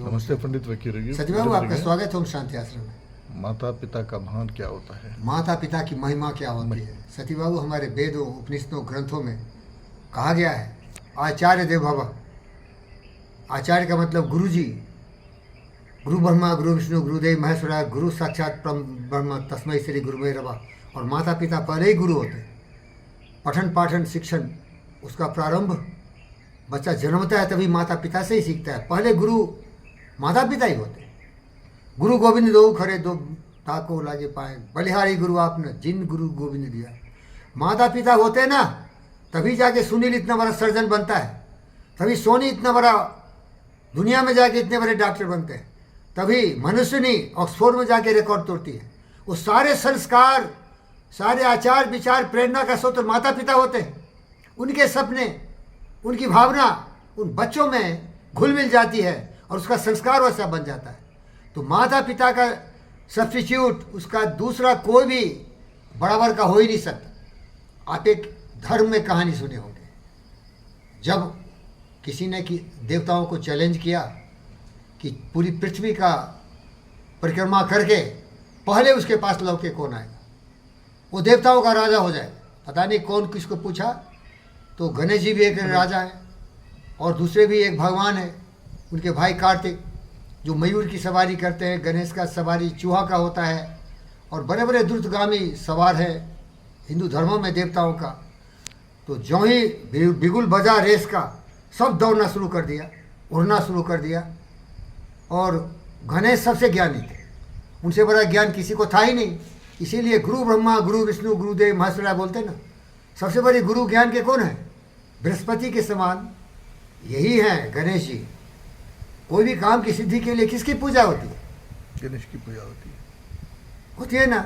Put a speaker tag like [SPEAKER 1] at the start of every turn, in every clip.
[SPEAKER 1] नमस्ते पंडित वकील
[SPEAKER 2] सती बाबू, आपका स्वागत है ओम शांति आश्रम में।
[SPEAKER 1] माता पिता का महान क्या होता है?
[SPEAKER 2] माता पिता की महिमा क्या होती है? सती बाबू, हमारे वेदों उपनिषदों ग्रंथों में कहा गया है आचार्य देव भव। आचार्य का मतलब गुरु जी। गुरु ब्रह्मा गुरु विष्णु गुरुदेव महेश्वरा, गुरु साक्षात ब्रह्म तस्मै श्री गुरुवे नमः। और माता पिता पहले ही गुरु होते हैं। पठन पाठन शिक्षण उसका प्रारंभ बच्चा जन्मता है तभी माता पिता से ही सीखता है। पहले गुरु माता पिता ही होते हैं। गुरु गोविंद दो खरे दो ताको लागे पाए, बलिहारी गुरु आपने जिन गुरु गोविंद दिया। माता पिता होते ना तभी जाके सुनील इतना बड़ा सर्जन बनता है, तभी सोनी इतना बड़ा दुनिया में जाके इतने बड़े डॉक्टर बनते हैं, तभी मनुष्यनी ऑक्सफोर्ड में जाके रिकॉर्ड तोड़ती है। वो सारे संस्कार, सारे आचार विचार, प्रेरणा का स्रोत माता पिता होते हैं। उनके सपने, उनकी भावना उन बच्चों में घुल मिल जाती है और उसका संस्कार वैसा बन जाता है। तो माता पिता का सब्स्टिट्यूट उसका दूसरा कोई भी बराबर का हो ही नहीं सकता। आप एक धर्म में कहानी सुने होंगे, जब किसी ने कि देवताओं को चैलेंज किया कि पूरी पृथ्वी का परिक्रमा करके पहले उसके पास लौके कौन आएगा, वो देवताओं का राजा हो जाए। पता नहीं कौन किसको पूछा, तो गणेश जी भी एक राजा है और दूसरे भी एक भगवान है, उनके भाई कार्तिक, जो मयूर की सवारी करते हैं। गणेश का सवारी चूहा का होता है और बड़े बड़े द्रुतगामी सवार है हिंदू धर्मों में देवताओं का। तो जो ही बिगुल बजा रेस का, सब दौड़ना शुरू कर दिया, उड़ना शुरू कर दिया। और गणेश सबसे ज्ञानी थे, उनसे बड़ा ज्ञान किसी को था ही नहीं। इसीलिए गुरु ब्रह्मा गुरु विष्णु गुरुदेव महेश्वरा बोलते ना। सबसे बड़ी गुरु ज्ञान के कौन है? बृहस्पति के समान यही है गणेश जी। कोई भी काम की सिद्धि के लिए किसकी पूजा होती है?
[SPEAKER 1] गणेश की पूजा होती
[SPEAKER 2] है ना।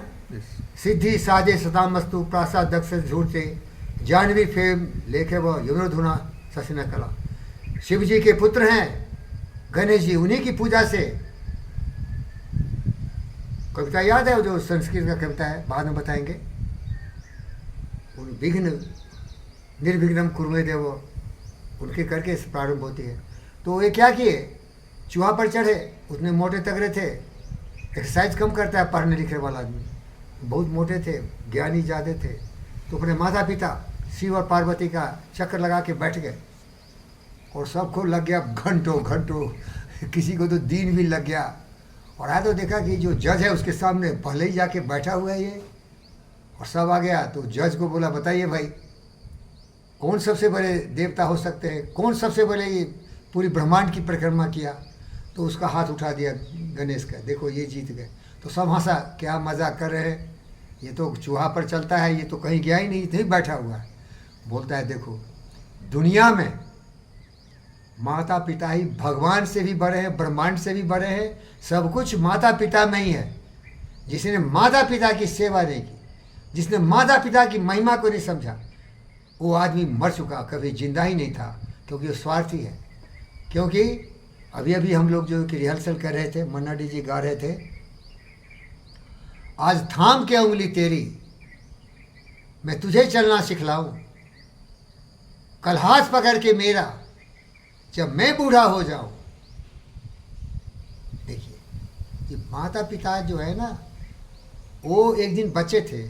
[SPEAKER 2] सिद्धि साजे सदामस्तु प्रासाद दक्ष झूठते जानवी फेम लेखे व युवधुना ससिना कला। शिव जी के पुत्र हैं गणेश जी, उन्हीं की पूजा से। कविता याद है जो संस्कृत का कविता है, बाद में बताएंगे। उन विघ्न निर्विघ्नम कुर्मे देव, उनके करके प्रारंभ होती है। तो ये क्या किए, चूहा पर चढ़े, उतने मोटे तगड़े थे। एक्सरसाइज कम करता है पढ़ने लिखने वाला आदमी, बहुत मोटे थे, ज्ञानी ज़्यादा थे। तो अपने माता पिता शिव और पार्वती का चक्कर लगा के बैठ गए और सबको लग गया घंटों घंटों, किसी को तो दिन भी लग गया। और आया तो देखा कि जो जज है उसके सामने पहले ही जाके बैठा हुआ है ये, और सब आ गया। तो जज को बोला, बताइए भाई कौन सबसे बड़े देवता हो सकते हैं, कौन सबसे बड़े ये पूरी ब्रह्मांड की परिक्रमा किया। तो उसका हाथ उठा दिया गणेश का, देखो ये जीत गए। तो सब हंसा, क्या मजाक कर रहे हैं, ये तो चूहा पर चलता है, ये तो कहीं गया ही नहीं, इधर ही बैठा हुआ है। बोलता है देखो दुनिया में माता पिता ही भगवान से भी बड़े हैं, ब्रह्मांड से भी बड़े हैं। सब कुछ माता पिता में ही है। जिसने माता पिता की सेवा नहीं की, जिसने माता पिता की महिमा को नहीं समझा, वो आदमी मर चुका, कभी जिंदा ही नहीं था, क्योंकि वो स्वार्थी है। क्योंकि अभी अभी हम लोग जो कि रिहर्सल कर रहे थे, मन्नाडी जी गा रहे थे, आज थाम के उंगली तेरी मैं तुझे चलना सिखलाऊं, कल हाथ पकड़ के मेरा जब मैं बूढ़ा हो जाऊं। देखिए ये माता पिता जो है ना, वो एक दिन बच्चे थे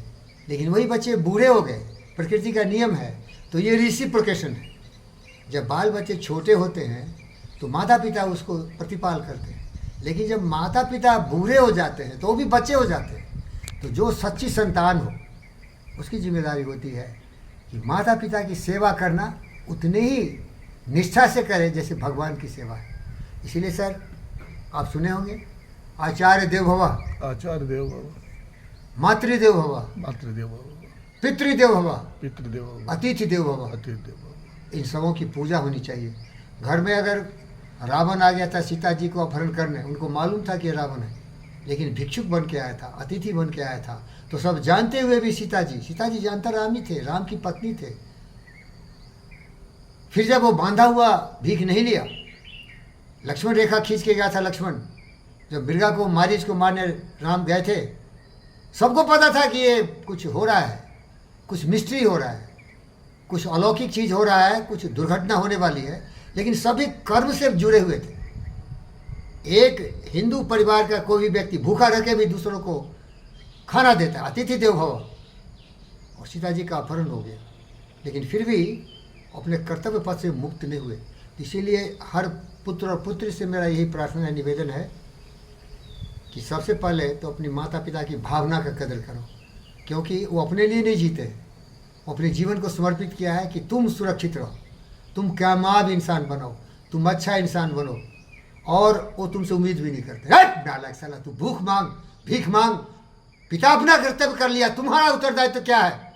[SPEAKER 2] लेकिन वही बच्चे बूढ़े हो गए, प्रकृति का नियम है। तो ये रिसिप्रोकेशन है। जब बाल बच्चे छोटे होते हैं तो माता पिता उसको प्रतिपाल करते हैं, लेकिन जब माता पिता बूढ़े हो जाते हैं तो वो भी बच्चे हो जाते हैं। तो जो सच्ची संतान हो उसकी जिम्मेदारी होती है कि माता पिता की सेवा करना उतने ही निष्ठा से करे जैसे भगवान की सेवा है। इसीलिए सर आप सुने होंगे आचार्य देव भव,
[SPEAKER 1] आचार्य देव भव,
[SPEAKER 2] मातृदेव भव,
[SPEAKER 1] मातृदेव भव,
[SPEAKER 2] पितृदेव भव,
[SPEAKER 1] पितृदेव भव,
[SPEAKER 2] अतिथि देव भव।
[SPEAKER 1] अतिथि देव भव।
[SPEAKER 2] इन सबों की पूजा होनी चाहिए। घर में अगर रावण आ गया था सीता जी को अपहरण करने, उनको मालूम था कि रावण है, लेकिन भिक्षुक बन के आया था, अतिथि बन के आया था। तो सब जानते हुए भी सीता जी जानता राम ही थे, राम की पत्नी थे। फिर जब वो बांधा हुआ भीख नहीं लिया, लक्ष्मण रेखा खींच के गया था। लक्ष्मण जब मृगा को मारीच को मारने राम गए थे, सबको पता था कि ये कुछ हो रहा है, कुछ मिस्ट्री हो रहा है, कुछ अलौकिक चीज़ हो रहा है, कुछ दुर्घटना होने वाली है। लेकिन सभी कर्म से जुड़े हुए थे। एक हिंदू परिवार का कोई भी व्यक्ति भूखा रह के भी दूसरों को खाना देता है, अतिथि देव भव, और सीता जी का अपहरण हो गया, लेकिन फिर भी अपने कर्तव्य पथ से मुक्त नहीं हुए। इसीलिए हर पुत्र और पुत्री से मेरा यही प्रार्थना निवेदन है कि सबसे पहले तो अपनी माता पिता की भावना का कदर करो, क्योंकि वो अपने लिए नहीं जीते, वो अपने जीवन को समर्पित किया है कि तुम सुरक्षित रहो, तुम कामयाब इंसान बनो, तुम अच्छा इंसान बनो, और वो तुमसे उम्मीद भी नहीं करते। नालायक साला, तू भूख मांग, भीख मांग, पिता अपना कर्तव्य कर लिया, तुम्हारा उत्तरदायित्व क्या है?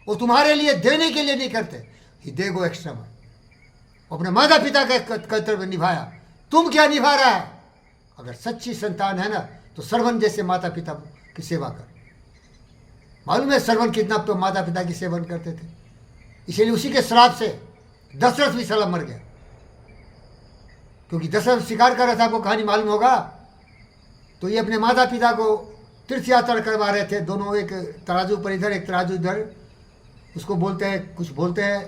[SPEAKER 2] वो तुम्हारे लिए देने के लिए नहीं करते, ही दे गो एक्स्ट्रा माइल। अपने माता पिता का कर्तव्य निभाया, तुम क्या निभा रहा है? अगर सच्ची संतान है ना तो श्रवण जैसे माता पिता की सेवा कर। मालूम है श्रवण कितना तो माता पिता की सेवन करते थे, इसीलिए उसी के श्राप से दशरथ भी साला मर गया, क्योंकि दशरथ शिकार कर रहा था, आपको कहानी मालूम होगा। तो ये अपने माता पिता को तीर्थ यात्रा करवा रहे थे, दोनों एक तराजू पर इधर एक तराजू इधर, उसको बोलते हैं, कुछ बोलते हैं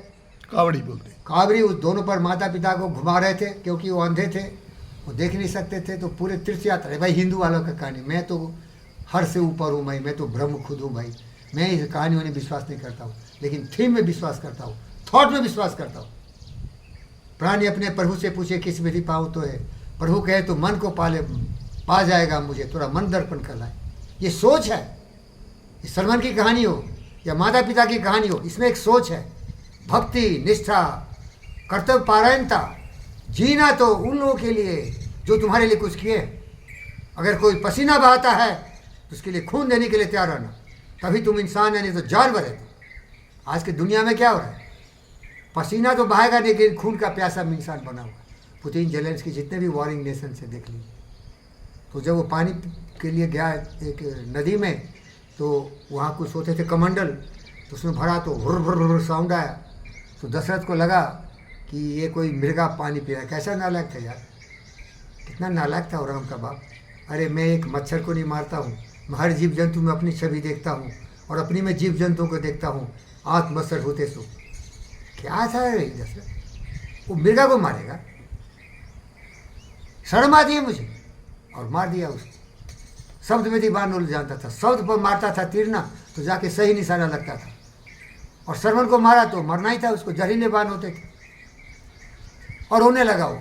[SPEAKER 1] कावड़ी बोलते हैं।
[SPEAKER 2] कावड़ी, उस दोनों पर माता पिता को घुमा रहे थे, क्योंकि वो अंधे थे, वो देख नहीं सकते थे। तो पूरे तीर्थ यात्रा, भाई हिंदू वालों का कहानी, मैं तो हर से ऊपर हूँ भाई, मैं तो ब्रह्म खुद हूँ भाई, मैं इस कहानियों में विश्वास नहीं करता हूँ, लेकिन थीम में विश्वास करता हूँ, थॉट में विश्वास करता हूँ। प्राणी अपने प्रभु से पूछे किस विधि पाऊँ तो है, प्रभु कहे तो मन को पा जाएगा मुझे, थोड़ा मन दर्पण कर लाए। ये सोच है, ये सलमान की कहानी हो या माता पिता की कहानी हो, इसमें एक सोच है, भक्ति, निष्ठा, कर्तव्य पारायणता, जीना तो उन लोगों के लिए जो तुम्हारे लिए कुछ किए। अगर कोई पसीना बहाता है तो उसके लिए खून देने के लिए तैयार रहना, तभी तुम इंसान है, नहीं तो जानवर है। आज की दुनिया में क्या हो रहा है? पसीना तो बहाएगा लेकिन खून का प्यासा इंसान बना हुआ। पुतिन, जेलेंस्की, जितने भी वॉरिंग नेशन से देख लीजिए। तो जब वो पानी के लिए गया एक नदी में, तो वहाँ कुछ होते थे कमंडल, तो उसमें भरा तो हुर हुर हुर साउंड आया। तो दशरथ को लगा कि ये कोई मृगा पानी पी रहा है। कैसा नालायक था यार, कितना नालायक था राम का बाप। अरे मैं एक मच्छर को नहीं मारता हूँ, मैं हर जीव जंतु में अपनी छवि देखता हूँ, और अपनी में जीव जंतुओं को देखता हूँ, आत्मसर होते सो। क्या था दशरथ, वो मृगा को मारेगा? शर्म आती है मुझे, और मार दिया उसको। शब्द में दीवान जानता था, शब्द पर मारता था तीर ना तो जाके सही निशाना लगता था, और श्रवण को मारा तो मरना ही था उसको, जहरीले बाण होते थे। और रोने लगा वो,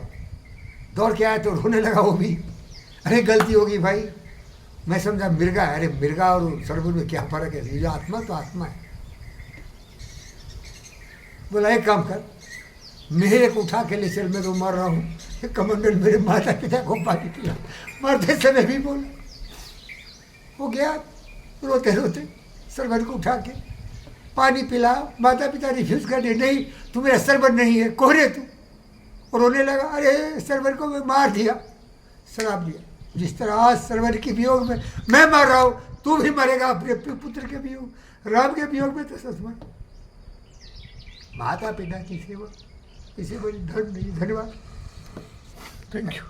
[SPEAKER 2] दौड़ के आया तो रोने लगा वो भी। अरे गलती होगी भाई, मैं समझा मृगा है। अरे मृगा और श्रवण में क्या फर्क है? ये आत्मा तो आत्मा है। बोला एक काम कर, मेरे को उठा के ले चल, मैं तो मर रहा हूँ, कमंडल मेरे माता पिता को पानी पिला। मरते समय भी बोला। वो गया रोते रोते, सरवर को उठा के पानी पिला। माता पिता रिफ्यूज कर दिए, नहीं तू मेरा सरवर नहीं है, कोहरे तू। और रोने लगा, अरे सरवर को मैं मार दिया, शराब दिया। जिस तरह आज सरवर के वियोग में मैं मर रहा हूँ, तू भी मरेगा अपने पुत्र के वियोग, राम के वियोग में। तो सच में माता पिता की सेवा इसे बड़ी धर्म नहीं। धन्यवाद,
[SPEAKER 1] थैंक यू।